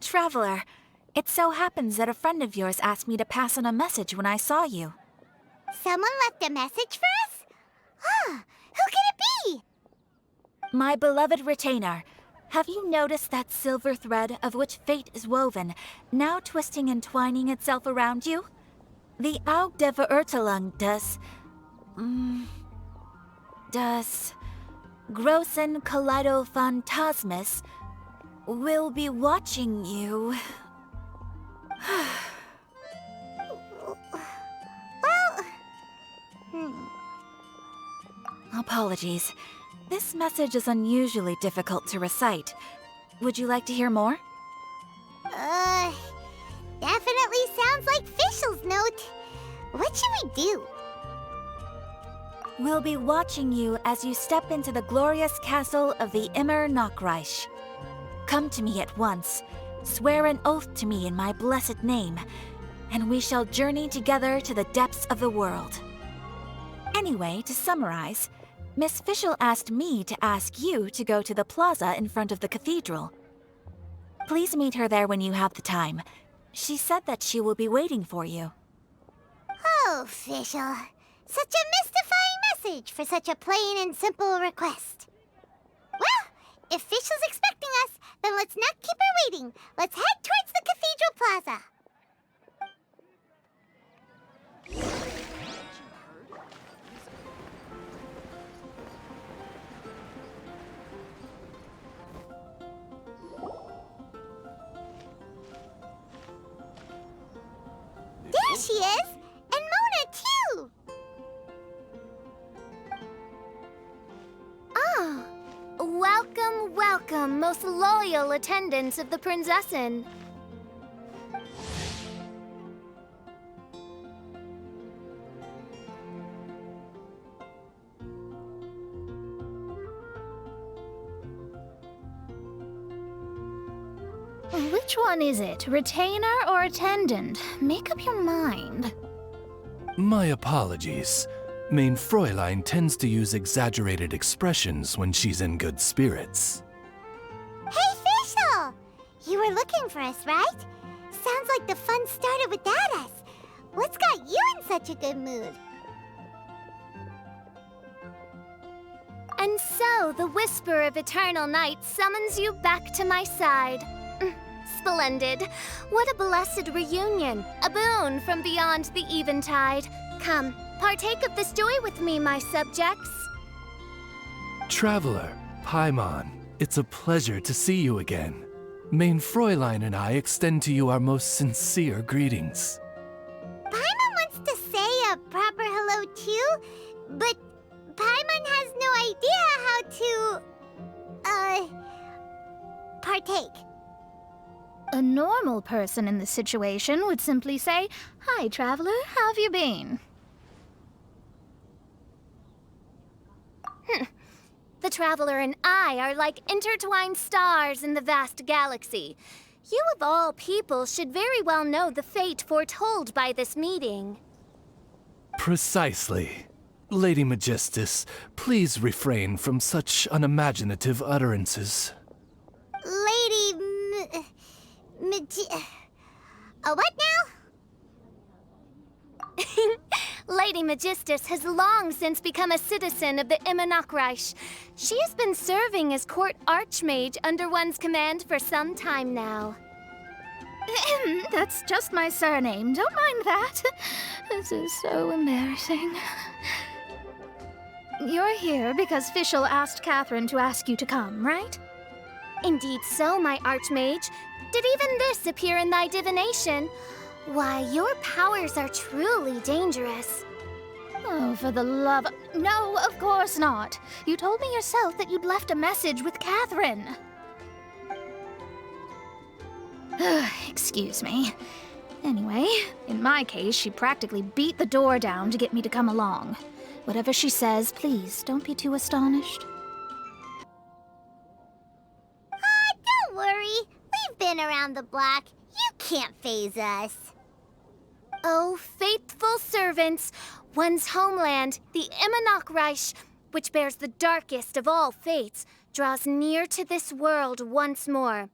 Traveler. It so happens that a friend of yours asked me to pass on a message when I saw you. Someone left a message for us? Huh, who could it be? My beloved retainer, have you noticed that silver thread of which fate is woven, now twisting and twining itself around you? The Aug der Verurteilung does Großen Kaleido-Phantasmus will be watching you. Apologies. This message is unusually difficult to recite. Would you like to hear more? Definitely sounds like Fischl's note. What should we do? We'll be watching you as you step into the glorious castle of the Immernachtreich. Come to me at once, swear an oath to me in my blessed name, and we shall journey together to the depths of the world. Anyway, to summarize, Miss Fischl asked me to ask you to go to the plaza in front of the cathedral. Please meet her there when you have the time. She said that she will be waiting for you. Oh, Fischl. Such a mystifying message for such a plain and simple request. Well, if Fischl's expecting us, then let's not keep her waiting. Let's head towards the cathedral plaza. There she is! And Mona, too! Ah, welcome, welcome, most loyal attendants of the Prinzessin. Which one is it? Retainer or attendant? Make up your mind. My apologies. Mein Fräulein tends to use exaggerated expressions when she's in good spirits. Hey, Fischl! You were looking for us, right? Sounds like the fun started without us. What's got you in such a good mood? And so, the whisper of eternal night summons you back to my side. Splendid. What a blessed reunion. A boon from beyond the eventide. Come, partake of this joy with me, my subjects. Traveler, Paimon, it's a pleasure to see you again. Mein Fräulein and I extend to you our most sincere greetings. Paimon wants to say a proper hello too, but Paimon has no idea how to, partake. A normal person in this situation would simply say, "Hi, traveler, how have you been?" The Traveler and I are like intertwined stars in the vast galaxy. You of all people should very well know the fate foretold by this meeting. Precisely. Lady Magistus, please refrain from such unimaginative utterances. Lady what now? Lady Magistus has long since become a citizen of the Immernachtreich. She has been serving as court archmage under one's command for some time now. That's just my surname. Don't mind that. This is so embarrassing. You're here because Fischl asked Catherine to ask you to come, right? Indeed so, my archmage. Did even this appear in thy divination? Why, your powers are truly dangerous. Oh, for the love... No, of course not. You told me yourself that you'd left a message with Catherine. Excuse me. Anyway, in my case, she practically beat the door down to get me to come along. Whatever she says, please, don't be too astonished. Don't worry. We've been around the block. You can't faze us. Oh, faithful servants, one's homeland, the Immernachtreich, which bears the darkest of all fates, draws near to this world once more.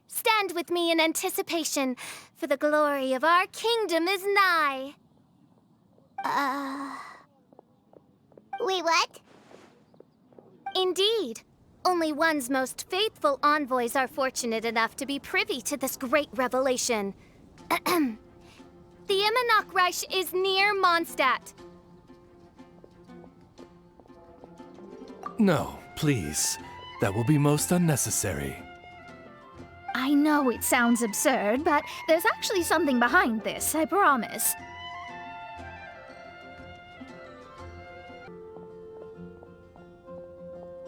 stand with me in anticipation, for the glory of our kingdom is nigh. Wait, what? Indeed. Only one's most faithful envoys are fortunate enough to be privy to this great revelation. The Immernachtreich is near Mondstadt. No, please. That will be most unnecessary. I know it sounds absurd, but there's actually something behind this, I promise.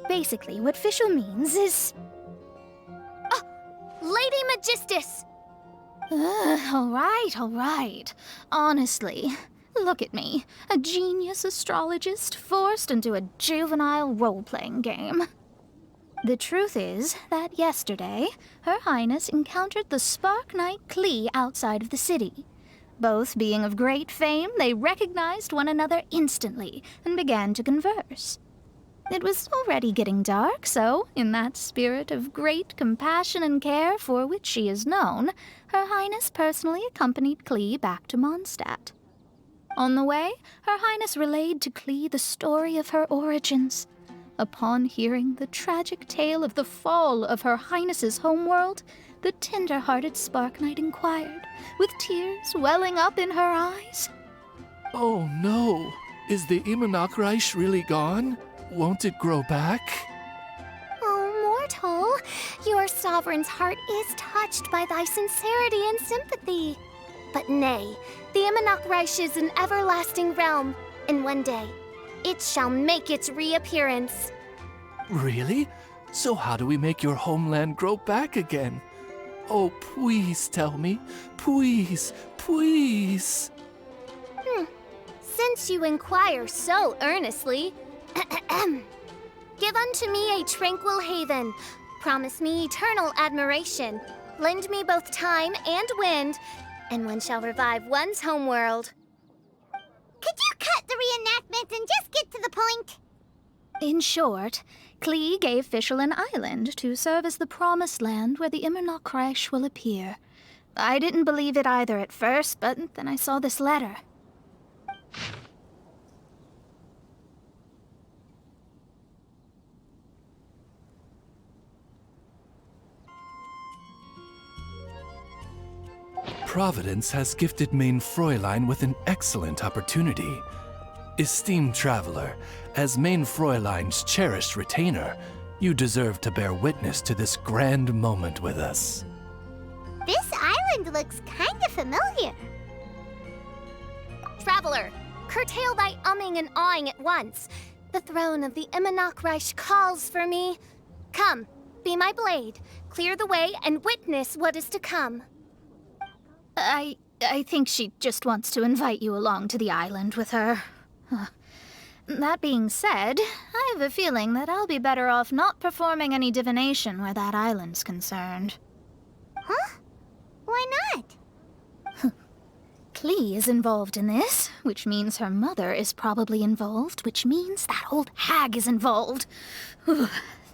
Basically, what Fischl means is... Lady Magistus! All right. Honestly, look at me. A genius astrologist forced into a juvenile role-playing game. The truth is that yesterday, Her Highness encountered the Spark Knight Klee outside of the city. Both being of great fame, they recognized one another instantly and began to converse. It was already getting dark, so, in that spirit of great compassion and care for which she is known, Her Highness personally accompanied Klee back to Mondstadt. On the way, Her Highness relayed to Klee the story of her origins. Upon hearing the tragic tale of the fall of Her Highness's homeworld, the tender-hearted Spark Knight inquired, with tears welling up in her eyes. Oh no! Is the Immernachtreich really gone? Won't it grow back? Oh, mortal, your sovereign's heart is touched by thy sincerity and sympathy. But nay, the Immernachtreich is an everlasting realm, and one day, it shall make its reappearance. Really? So how do we make your homeland grow back again? Oh, please tell me. Please, please. Since you inquire so earnestly, give unto me a tranquil haven. Promise me eternal admiration. Lend me both time and wind, and one shall revive one's homeworld. Could you cut the reenactment and just get to the point? In short, Klee gave Fischl an island to serve as the promised land where the Immernachtreich will appear. I didn't believe it either at first, but then I saw this letter. Providence has gifted Main Fräulein with an excellent opportunity. Esteemed traveler, as Main Fräulein's cherished retainer, you deserve to bear witness to this grand moment with us. This island looks kinda familiar. Traveler, curtail thy umming and awing at once. The throne of the Immernachtreich calls for me. Come, be my blade, clear the way, and witness what is to come. I think she just wants to invite you along to the island with her. That being said, I have a feeling that I'll be better off not performing any divination where that island's concerned. Huh? Why not? Klee is involved in this, which means her mother is probably involved, which means that old hag is involved.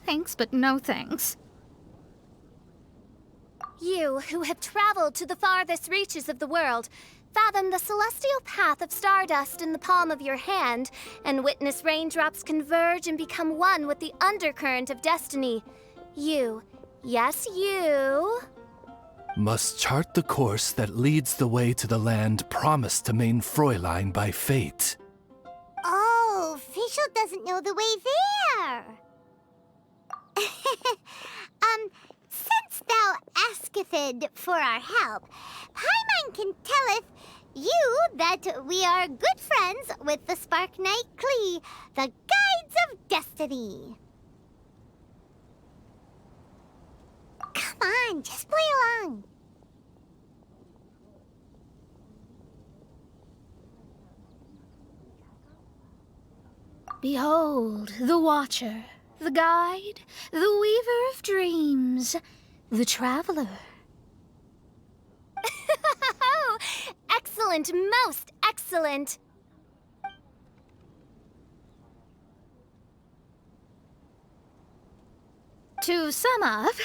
Thanks, but no thanks. You, who have traveled to the farthest reaches of the world, fathom the celestial path of stardust in the palm of your hand, and witness raindrops converge and become one with the undercurrent of destiny. You, yes, you... Must chart the course that leads the way to the land promised to Main Fräulein by fate. Oh, Fischl doesn't know the way there. Since thou asketh for our help, Paimon can telleth you that we are good friends with the Spark Knight Klee, the Guides of Destiny. Come on, just play along. Behold, the Watcher, the Guide, the Weaver of Dreams, the Traveler. Excellent, most excellent! To sum up,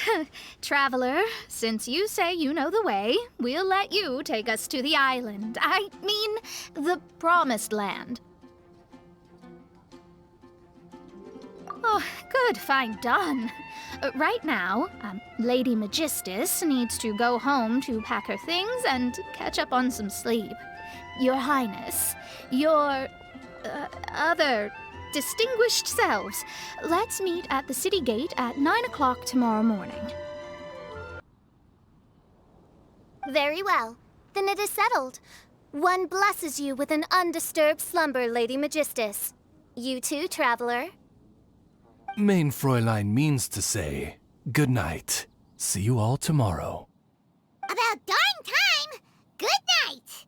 Traveler, since you say you know the way, we'll let you take us to the island. I mean, the Promised Land. Oh, good, fine, done. Right now, Lady Magistus needs to go home to pack her things and catch up on some sleep. Your Highness, your other distinguished selves, let's meet at the city gate at 9 o'clock tomorrow morning. Very well. Then it is settled. One blesses you with an undisturbed slumber, Lady Magistus. You too, Traveler. Main Fräulein means to say, good night. See you all tomorrow. About darn time! Good night!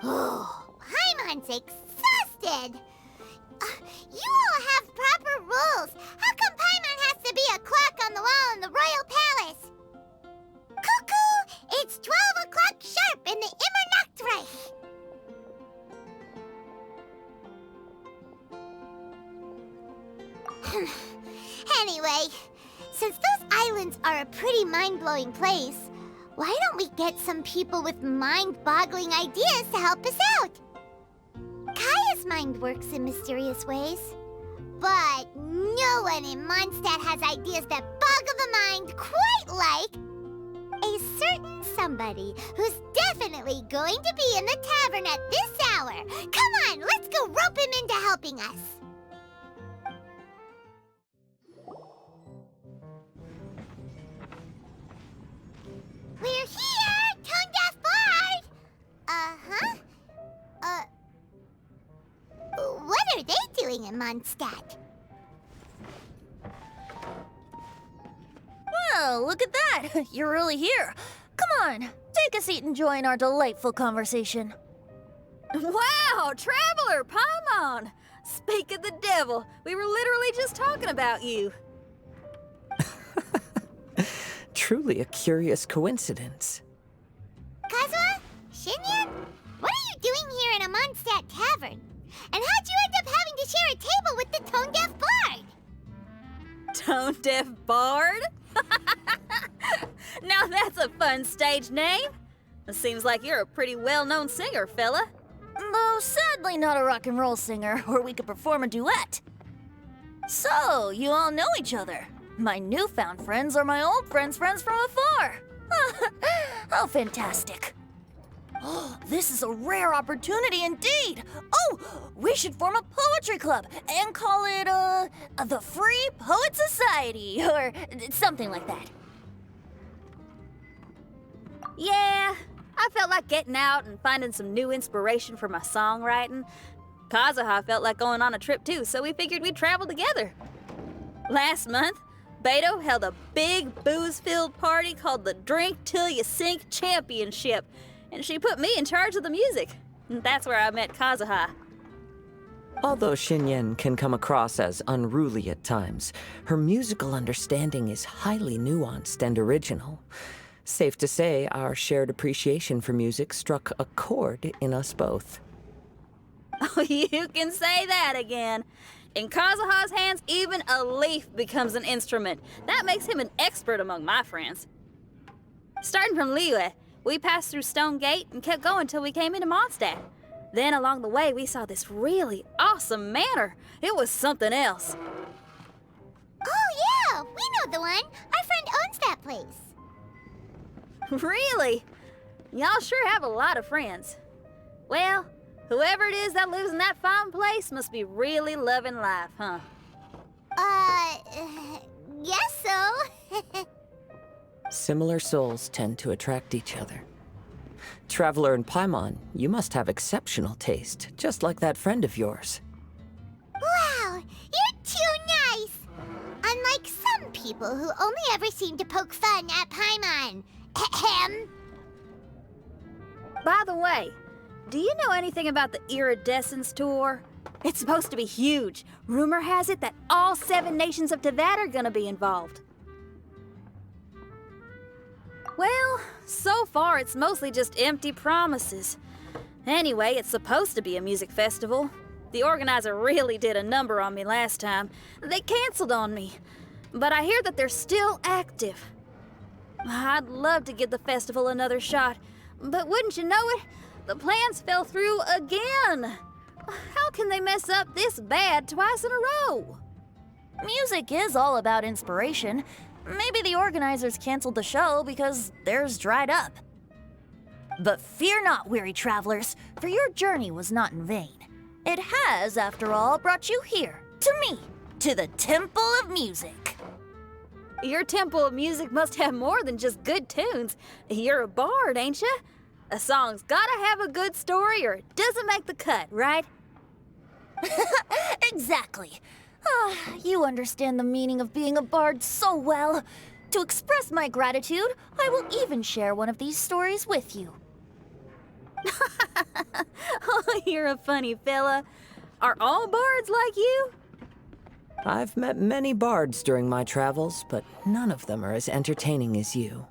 Oh, Paimon's exhausted! You all have proper rules. How come Paimon has to be a clock on the wall in the royal palace? Cuckoo! It's 12 o'clock sharp in the Immernachtreich. Anyway, since those islands are a pretty mind-blowing place, why don't we get some people with mind-boggling ideas to help us out? Kaya's mind works in mysterious ways, but no one in Mondstadt has ideas that boggle the mind quite like a certain somebody who's definitely going to be in the tavern at this hour. Come on, let's go rope him into helping us. We're here, Tone-Deaf Bard! What are they doing in Mondstadt? Well, look at that! You're really here. Come on, take a seat and join our delightful conversation. Wow, Traveler, Paimon! Speak of the devil, we were literally just talking about you. Truly a curious coincidence. Kazuha? Shinyan? What are you doing here in a Mondstadt tavern? And how'd you end up having to share a table with the Tone-Deaf Bard? Tone-Deaf Bard? Now that's a fun stage name. It seems like you're a pretty well-known singer, fella. Though sadly not a rock and roll singer, or we could perform a duet. So, you all know each other. My newfound friends are my old friends' friends from afar. How fantastic. Oh, this is a rare opportunity indeed. Oh, we should form a poetry club and call it, the Free Poet Society, or something like that. Yeah, I felt like getting out and finding some new inspiration for my songwriting. Kazuha felt like going on a trip too, so we figured we'd travel together. Last month, Beto held a big booze-filled party called the Drink Till You Sink Championship, and she put me in charge of the music. And that's where I met Kazuha. Although Shinyen can come across as unruly at times, her musical understanding is highly nuanced and original. Safe to say, our shared appreciation for music struck a chord in us both. Oh, you can say that again. In Kazuha's hands, even a leaf becomes an instrument. That makes him an expert among my friends. Starting from Liyue, we passed through Stone Gate and kept going till we came into Mondstadt. Then along the way, we saw this really awesome manor. It was something else. Oh yeah, we know the one. Our friend owns that place. Really? Y'all sure have a lot of friends. Well, whoever it is that lives in that fine place must be really loving life, huh? Guess so. Similar souls tend to attract each other. Traveler and Paimon, you must have exceptional taste, just like that friend of yours. Wow, you're too nice! Unlike some people who only ever seem to poke fun at Paimon. Ahem. By the way, do you know anything about the Iridescence tour? It's supposed to be huge. Rumor has it that all 7 nations of Tevat are gonna be involved. Well, so far it's mostly just empty promises. Anyway, it's supposed to be a music festival. The organizer really did a number on me last time. They canceled on me. But I hear that they're still active. I'd love to give the festival another shot, but wouldn't you know it, the plans fell through again. How can they mess up this bad twice in a row? Music is all about inspiration. Maybe the organizers canceled the show because theirs dried up. But fear not, weary travelers, for your journey was not in vain. It has, after all, brought you here, to me, to the Temple of Music. Your Temple of Music must have more than just good tunes. You're a bard, ain't ya? A song's gotta have a good story or it doesn't make the cut, right? Exactly. You understand the meaning of being a bard so well. To express my gratitude, I will even share one of these stories with you. Oh, you're a funny fella. Are all bards like you? I've met many bards during my travels, but none of them are as entertaining as you.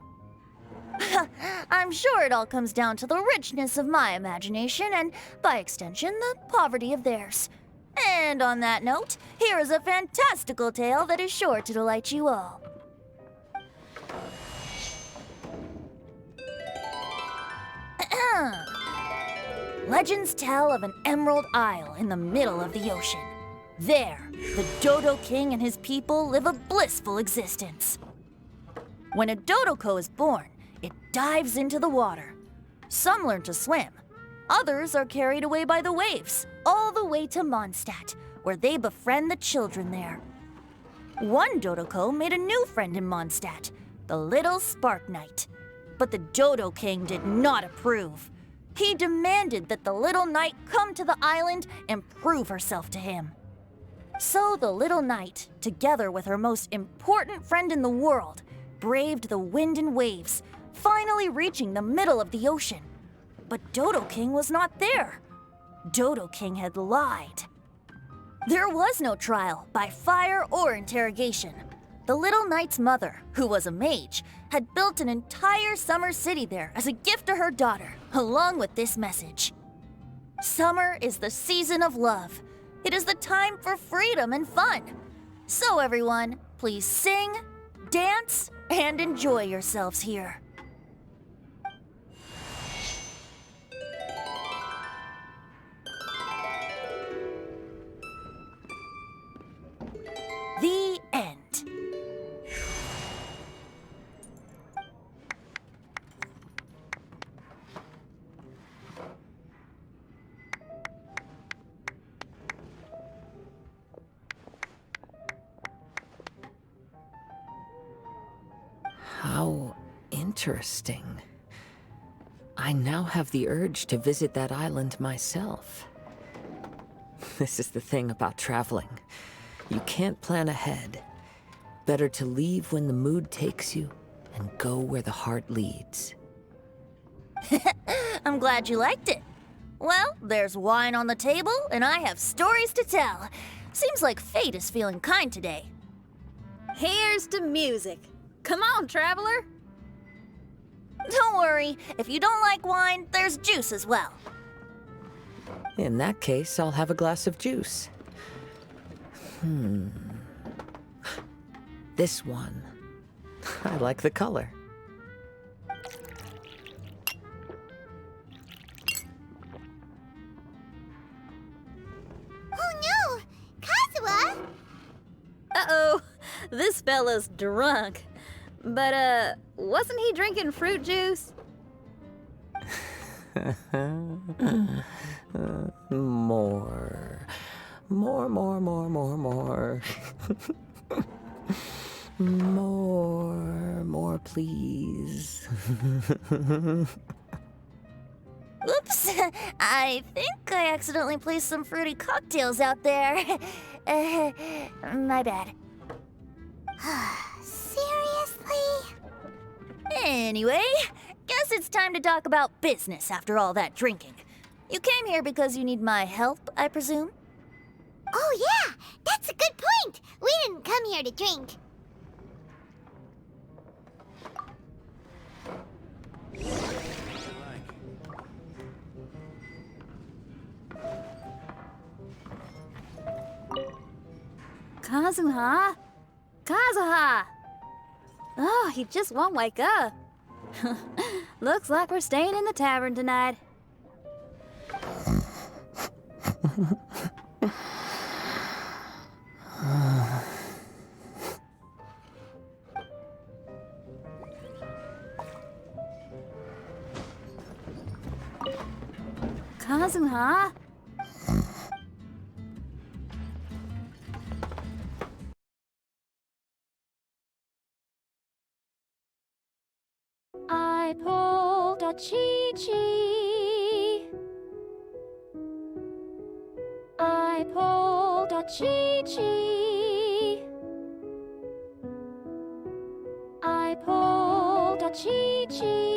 I'm sure it all comes down to the richness of my imagination and, by extension, the poverty of theirs. And on that note, here is a fantastical tale that is sure to delight you all. Legends tell of an emerald isle in the middle of the ocean. There, the Dodo King and his people live a blissful existence. When a Dodoko is born, it dives into the water. Some learn to swim. Others are carried away by the waves, all the way to Mondstadt, where they befriend the children there. One Dodoko made a new friend in Mondstadt, the little Spark Knight. But the Dodo King did not approve. He demanded that the little knight come to the island and prove herself to him. So the little knight, together with her most important friend in the world, braved the wind and waves, finally reaching the middle of the ocean. But Dodo King was not there. Dodo King had lied. There was no trial by fire or interrogation. The little knight's mother, who was a mage, had built an entire summer city there as a gift to her daughter, along with this message. Summer is the season of love. It is the time for freedom and fun. So everyone, please sing, dance, and enjoy yourselves here. The end. How interesting. I now have the urge to visit that island myself. This is the thing about traveling. You can't plan ahead. Better to leave when the mood takes you and go where the heart leads. I'm glad you liked it. Well, there's wine on the table, and I have stories to tell. Seems like fate is feeling kind today. Here's to music. Come on, traveler. Don't worry, if you don't like wine, there's juice as well. In that case, I'll have a glass of juice. This one. I like the color. Oh no! Kazuha! Uh-oh, this fella's drunk. But, wasn't he drinking fruit juice? More. More, please. Oops, I think I accidentally placed some fruity cocktails out there. My bad. Seriously? Anyway, guess it's time to talk about business after all that drinking. You came here because you need my help, I presume? Oh yeah, that's a good point. We didn't come here to drink. Kazuha? Kazuha! Oh, he just won't wake up. Looks like we're staying in the tavern tonight. Kazuha? I pulled a Chi-Chi. I pulled a Chi-Chi. I pulled a Chi-Chi.